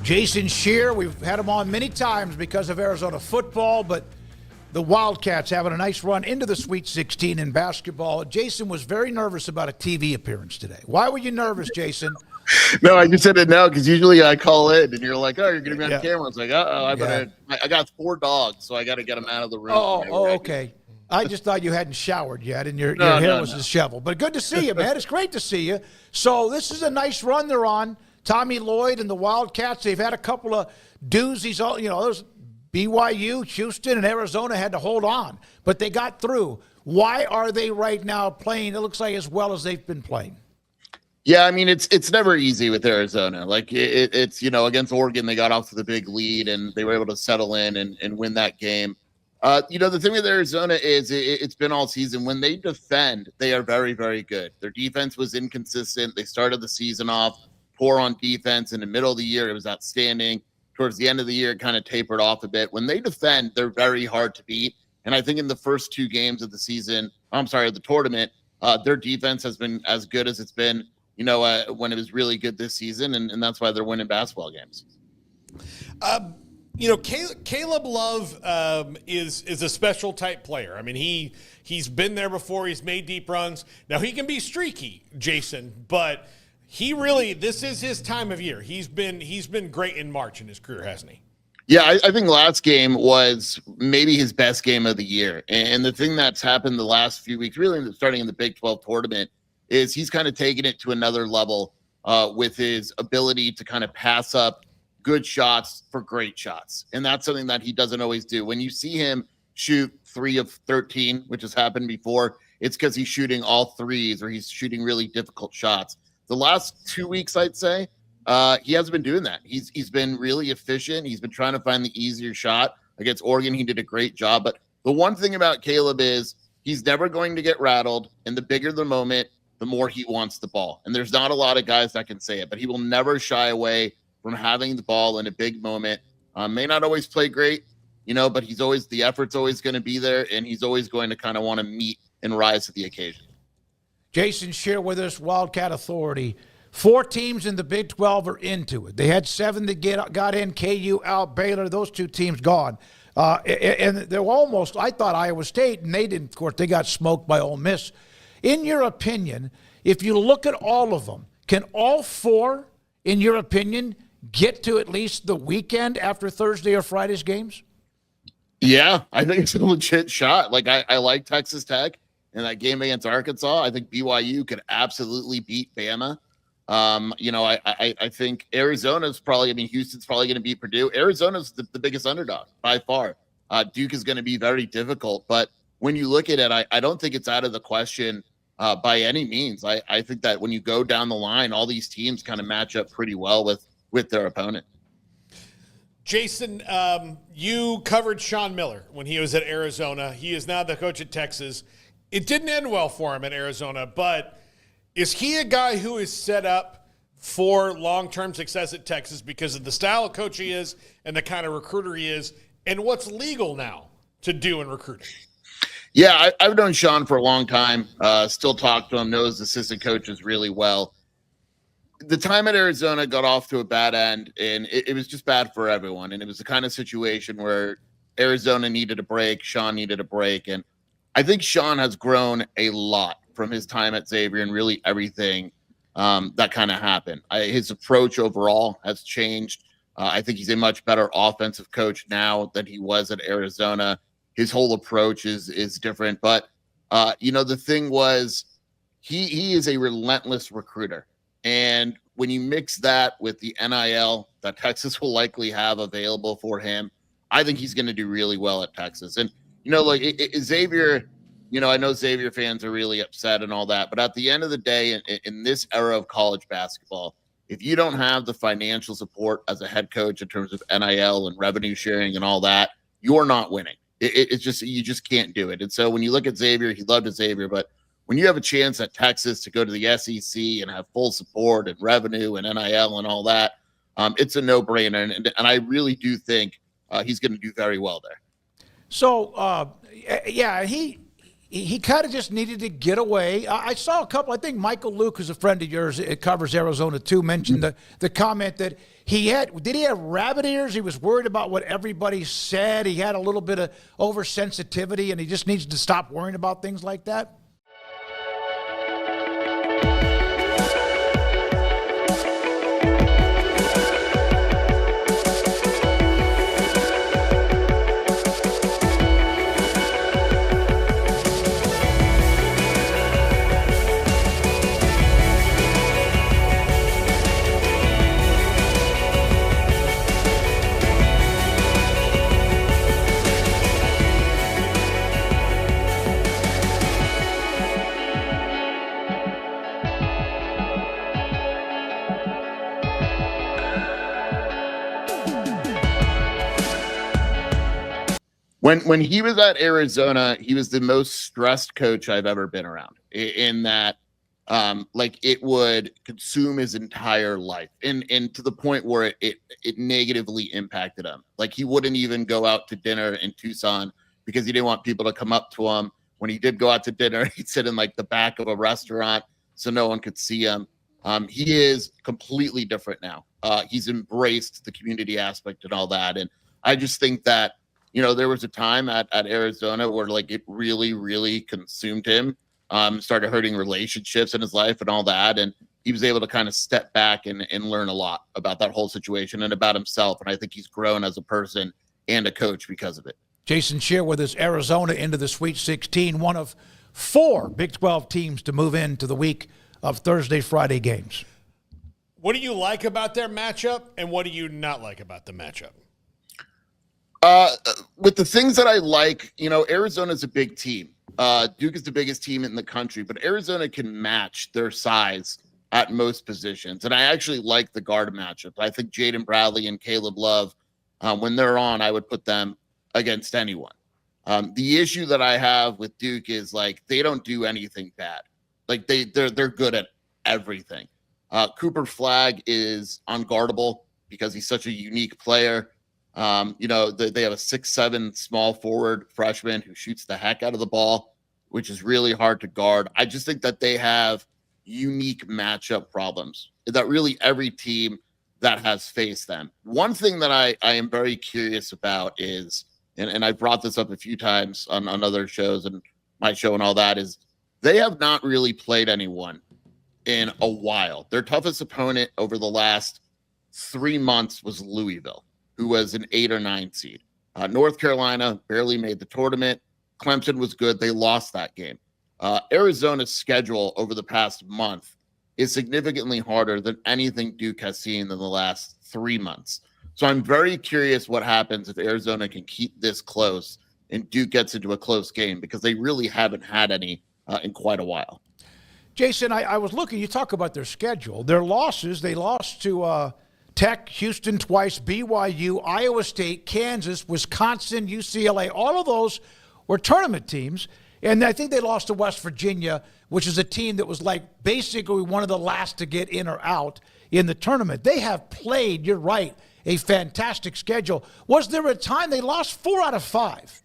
Jason Scheer, we've had him on many times because of Arizona football, but the Wildcats having a nice run into the Sweet 16 in basketball. Jason was very nervous about a TV appearance today. Why were you nervous, Jason? No, I just said it now because usually I call in and you're like, "Oh, you're going to be on camera." I was like, I got 4 dogs, so I got to get them out of the room. Okay. I just thought you hadn't showered yet and your hair was disheveled. But good to see you, man. It's great to see you. So this is a nice run they're on. Tommy Lloyd and the Wildcats, they've had a couple of doozies. Those BYU, Houston, and Arizona had to hold on, but they got through. Why are they right now playing, it looks like, as well as they've been playing? Yeah, I mean, it's never easy with Arizona. Like, it's against Oregon, they got off to the big lead, and they were able to settle in and win that game. The thing with Arizona is it's been all season. When they defend, they are very, very good. Their defense was inconsistent. They started the season off poor on defense. In the middle of the year, it was outstanding. Towards the end of the year, it kind of tapered off a bit. When they defend, they're very hard to beat. And I think in the first 2 games of the tournament, their defense has been as good as it's been, when it was really good this season. And that's why they're winning basketball games. Caleb Love is a special type player. I mean, he's been there before. He's made deep runs. Now, he can be streaky, Jason, but this is his time of year. He's been great in March in his career, hasn't he? Yeah, I think last game was maybe his best game of the year. And the thing that's happened the last few weeks, really starting in the Big 12 tournament, is he's kind of taken it to another level with his ability to kind of pass up good shots for great shots. And that's something that he doesn't always do. When you see him shoot 3 of 13, which has happened before, it's because he's shooting all threes or he's shooting really difficult shots. The last 2 weeks, I'd say, he hasn't been doing that. He's been really efficient. He's been trying to find the easier shot. Against Oregon, he did a great job. But the one thing about Caleb is he's never going to get rattled. And the bigger the moment, the more he wants the ball. And there's not a lot of guys that can say it, but he will never shy away from having the ball in a big moment. May not always play great, but the effort's always going to be there, and he's always going to kind of want to meet and rise to the occasion. Jason Scheer with us, Wildcat Authority. 4 teams in the Big 12 are into it. They had 7 that got in, KU out, Baylor, those 2 teams gone. And they're almost, I thought Iowa State, and they didn't, of course, they got smoked by Ole Miss. In your opinion, if you look at all of them, can all 4, in your opinion, get to at least the weekend after Thursday or Friday's games? Yeah, I think it's a legit shot. Like, I like Texas Tech in that game against Arkansas. I think BYU could absolutely beat Bama. I think Arizona's probably, Houston's probably going to beat Purdue. Arizona's the biggest underdog by far. Duke is going to be very difficult. But when you look at it, I don't think it's out of the question by any means. I think that when you go down the line, all these teams kind of match up pretty well with their opponent. Jason, you covered Sean Miller when he was at Arizona. He is now the coach at Texas. It didn't end well for him at Arizona, but is he a guy who is set up for long-term success at Texas because of the style of coach he is and the kind of recruiter he is and what's legal now to do in recruiting? Yeah, I've known Sean for a long time, still talk to him, knows assistant coaches really well. The time at Arizona got off to a bad end, and it was just bad for everyone. And it was the kind of situation where Arizona needed a break, Sean needed a break. And I think Sean has grown a lot from his time at Xavier and really everything that kind of happened. His approach overall has changed. I think he's a much better offensive coach now than he was at Arizona. His whole approach is different. But, the thing was he is a relentless recruiter. And when you mix that with the NIL that Texas will likely have available for him, I think he's going to do really well at Texas. And, Xavier, I know Xavier fans are really upset and all that, but at the end of the day, in this era of college basketball, if you don't have the financial support as a head coach in terms of NIL and revenue sharing and all that, you're not winning. It's just, you just can't do it. And so when you look at Xavier, he loved Xavier, but when you have a chance at Texas to go to the SEC and have full support and revenue and NIL and all that, it's a no-brainer. And I really do think he's going to do very well there. So, he he kind of just needed to get away. I saw a couple. I think Michael Luke, who's a friend of yours, it covers Arizona too, mentioned the comment that he have rabbit ears? He was worried about what everybody said. He had a little bit of oversensitivity, and he just needs to stop worrying about things like that. When he was at Arizona, he was the most stressed coach I've ever been around, in that like it would consume his entire life, and to the point where it negatively impacted him. Like he wouldn't even go out to dinner in Tucson because he didn't want people to come up to him. When he did go out to dinner, he'd sit in like the back of a restaurant so no one could see him. He is completely different now. He's embraced the community aspect and all that. And I just think that, you know, there was a time at Arizona where like it really, really consumed him, started hurting relationships in his life and all that. And he was able to kind of step back and learn a lot about that whole situation and about himself. And I think he's grown as a person and a coach because of it. Jason Scheer with his Arizona into the Sweet 16, one of 4 Big 12 teams to move into the week of Thursday, Friday games. What do you like about their matchup, and what do you not like about the matchup? With the things that I like, you know, Arizona's a big team. Duke is the biggest team in the country, but Arizona can match their size at most positions. And I actually like the guard matchup. I think Jaden Bradley and Caleb Love, when they're on, I would put them against anyone. The issue that I have with Duke is like they don't do anything bad. Like they're good at everything. Cooper Flagg is unguardable because he's such a unique player. You know, they have a 6'7" small forward freshman who shoots the heck out of the ball, which is really hard to guard. I just think that they have unique matchup problems that really every team that has faced them. One thing that I am very curious about is, and I brought this up a few times on other shows and my show and all that, is they have not really played anyone in a while. Their toughest opponent over the last 3 months was Louisville, who was an 8 or 9 seed. North Carolina barely made the tournament. Clemson was good. They lost that game. Arizona's schedule over the past month is significantly harder than anything Duke has seen in the last 3 months. So I'm very curious what happens if Arizona can keep this close and Duke gets into a close game, because they really haven't had any in quite a while. Jason, I was looking, you talk about their schedule. Their losses, they lost to Tech, Houston twice, BYU, Iowa State, Kansas, Wisconsin, UCLA. All of those were tournament teams. And I think they lost to West Virginia, which is a team that was like basically one of the last to get in or out in the tournament. They have played, you're right, a fantastic schedule. Was there a time they lost 4 out of 5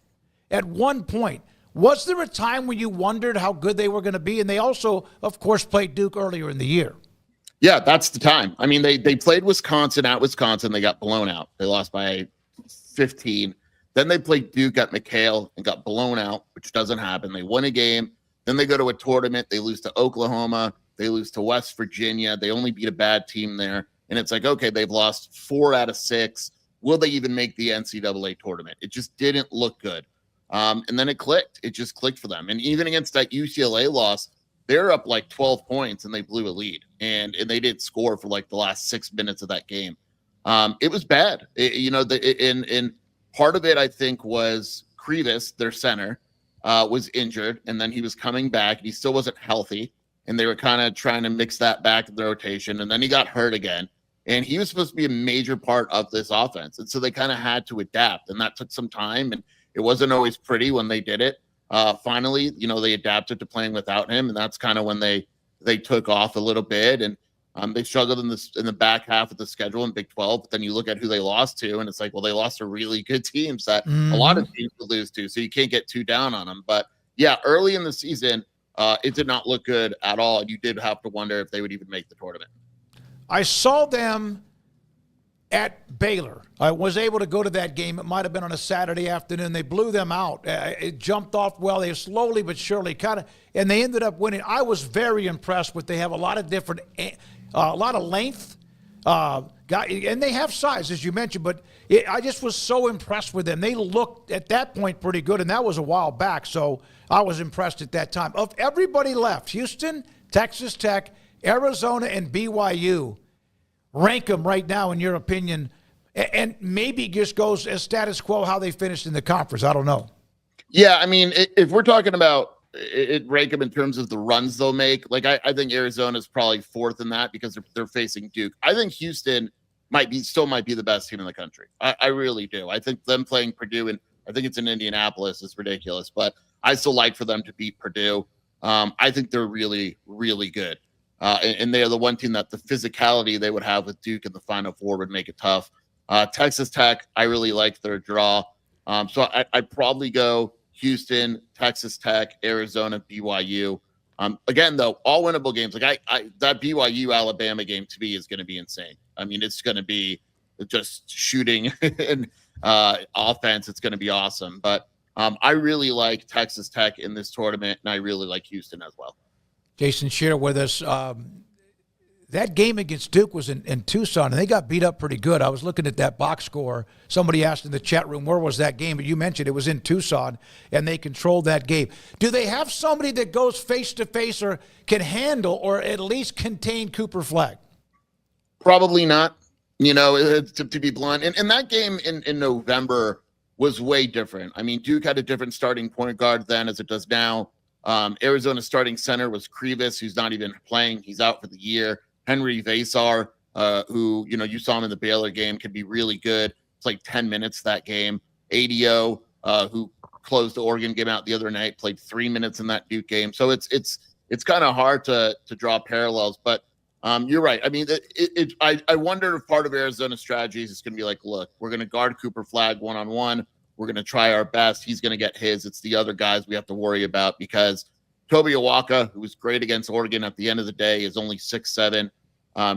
at one point? Was there a time when you wondered how good they were going to be? And they also, of course, played Duke earlier in the year. Yeah, that's the time. I mean, they played Wisconsin at Wisconsin. They got blown out. They lost by 15. Then they played Duke at McHale and got blown out, which doesn't happen. They win a game. Then they go to a tournament. They lose to Oklahoma. They lose to West Virginia. They only beat a bad team there. And it's like, okay, they've lost 4 out of 6. Will they even make the NCAA tournament? It just didn't look good. And then it clicked. It just clicked for them. And even against that UCLA loss, they're up like 12 points and they blew a lead. And they didn't score for like the last 6 minutes of that game. It was bad. And part of it, I think, was Krevis, their center, was injured. And then he was coming back. And he still wasn't healthy. And they were kind of trying to mix that back in the rotation. And then he got hurt again. And he was supposed to be a major part of this offense. And so they kind of had to adapt. And that took some time. And it wasn't always pretty when they did it. Finally, they adapted to playing without him. And that's kind of when they took off a little bit. And they struggled in the back half of the schedule in Big 12. But then you look at who they lost to, and it's like, well, they lost to really good teams that a lot of teams would lose to. So you can't get too down on them. But, yeah, early in the season, it did not look good at all. And you did have to wonder if they would even make the tournament. I saw them at Baylor. I was able to go to that game. It might have been on a Saturday afternoon. They blew them out. It jumped off well. They slowly but surely and they ended up winning. I was very impressed with. They have a lot of different, a lot of length, and they have size, as you mentioned. But I just was so impressed with them. They looked at that point pretty good, and that was a while back. So I was impressed at that time. Of everybody left, Houston, Texas Tech, Arizona, and BYU. Rank them right now, in your opinion, and maybe just goes as status quo how they finished in the conference. I don't know. Yeah, I mean, if we're talking about rank them in terms of the runs they'll make, like I think Arizona is probably fourth in that because they're facing Duke. I think Houston might be the best team in the country. I really do. I think them playing Purdue, and I think it's in Indianapolis, is ridiculous, but I still like for them to beat Purdue. I think they're really, really good. And they are the one team that the physicality they would have with Duke in the Final Four would make it tough. Texas Tech, I really like their draw. So I'd probably go Houston, Texas Tech, Arizona, BYU. Again, though, all winnable games. Like that BYU Alabama game to me is going to be insane. I mean, it's going to be just shooting and offense. It's going to be awesome. But I really like Texas Tech in this tournament, and I really like Houston as well. Jason Scheer with us. That game against Duke was in Tucson, and they got beat up pretty good. I was looking at that box score. Somebody asked in the chat room, where was that game? But you mentioned it was in Tucson, and they controlled that game. Do they have somebody that goes face-to-face or can handle or at least contain Cooper Flagg? Probably not, to be blunt. And that game in November was way different. I mean, Duke had a different starting point guard then as it does now. Arizona's starting center was Krivas, who's not even playing. He's out for the year. Henry Vasar, who, you saw him in the Baylor game, could be really good. It's like 10 minutes that game. ADO, who closed the Oregon game out the other night, played 3 minutes in that Duke game. So it's kind of hard to draw parallels, but you're right. I mean, I wonder if part of Arizona's strategy is going to be like, look, we're going to guard Cooper Flagg one-on-one. We're going to try our best. He's going to get his. It's the other guys we have to worry about because Toby Awaka, who was great against Oregon at the end of the day, is only 6'7".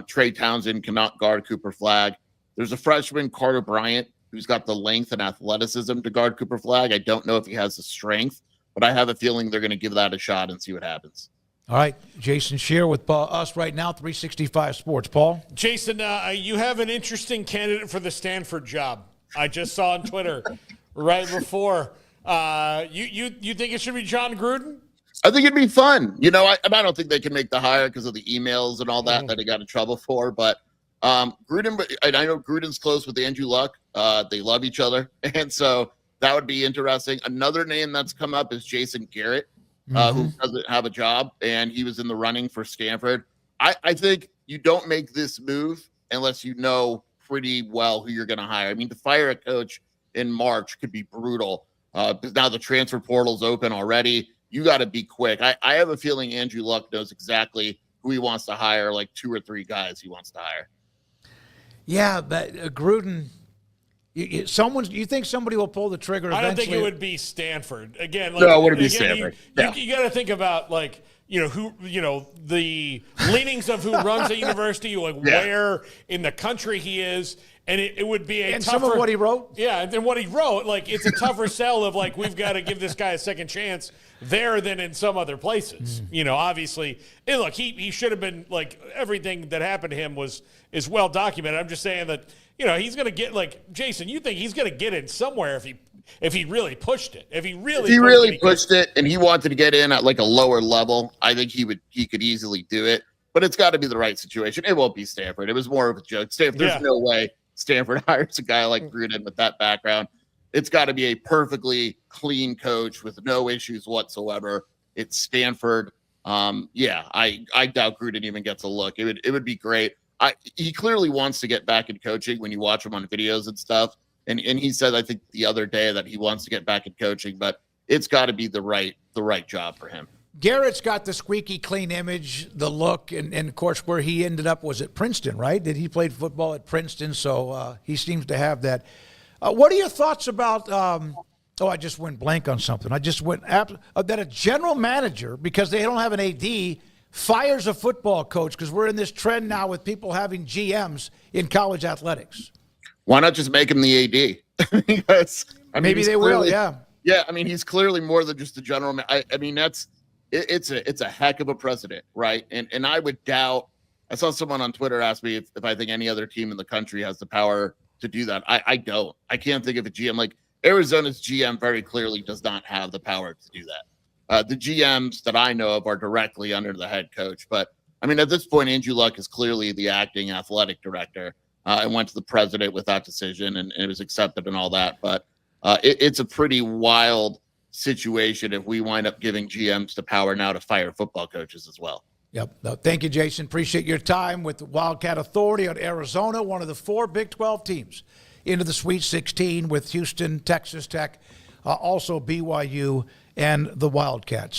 Trey Townsend cannot guard Cooper Flagg. There's a freshman, Carter Bryant, who's got the length and athleticism to guard Cooper Flagg. I don't know if he has the strength, but I have a feeling they're going to give that a shot and see what happens. All right, Jason Scheer with us right now, 365 Sports. Paul? Jason, you have an interesting candidate for the Stanford job. I just saw on Twitter right before. You think it should be John Gruden? I think it'd be fun. I don't think they can make the hire because of the emails and all that he got in trouble for. But Gruden, and I know Gruden's close with Andrew Luck. They love each other. And so that would be interesting. Another name that's come up is Jason Garrett, who doesn't have a job, and he was in the running for Stanford. I think you don't make this move unless you know pretty well who you're going to hire. I mean, to fire a coach in March could be brutal. But now the transfer portal's open already. You got to be quick. I have a feeling Andrew Luck knows exactly who he wants to hire, like 2 or 3 guys he wants to hire. Yeah, but Gruden, you think somebody will pull the trigger eventually? I don't think it would be Stanford. Again, no, it wouldn't be Stanford. You got to think about the leanings of who runs the university, where in the country he is. And it would be a tougher – some of what he wrote? Yeah, and then what he wrote, it's a tougher sell of, we've got to give this guy a second chance there than in some other places. Obviously. And look, he should have been, everything that happened to him is well documented. I'm just saying that, he's going to get, Jason, you think he's going to get in somewhere if he really pushed it. If he really pushed it and he wanted to get in at, a lower level, I think he could easily do it. But it's got to be the right situation. It won't be Stanford. It was more of a joke. There's no way Stanford hires a guy like Gruden with that background. It's got to be a perfectly clean coach with no issues whatsoever. It's Stanford. I doubt Gruden even gets a look. It would be great. He clearly wants to get back in coaching when you watch him on videos and stuff. And he said, I think the other day, that he wants to get back in coaching, but it's got to be the right job for him. Garrett's got the squeaky clean image, the look, and of course where he ended up was at Princeton, right? Did he played football at Princeton? So he seems to have that. What are your thoughts about Oh, I just went blank on something. I just went that a general manager, because they don't have an AD, fires a football coach, because we're in this trend now with people having GMs in college athletics. Why not just make him the AD? Because maybe they will. Yeah. Yeah. I mean, he's clearly more than just a general. I mean, it's a heck of a precedent, right? And I would doubt. I saw someone on Twitter ask me if I think any other team in the country has the power to do that. I don't. I can't think of a GM like Arizona's GM. Very clearly does not have the power to do that. The GMs that I know of are directly under the head coach. But I mean, at this point, Andrew Luck is clearly the acting athletic director. And went to the president with that decision, and it was accepted and all that. But it's a pretty wild situation if we wind up giving GMs the power now to fire football coaches as well. Yep. No, thank you, Jason. Appreciate your time with the Wildcat Authority on Arizona, one of the 4 Big 12 teams into the Sweet 16 with Houston, Texas Tech, also BYU, and the Wildcats.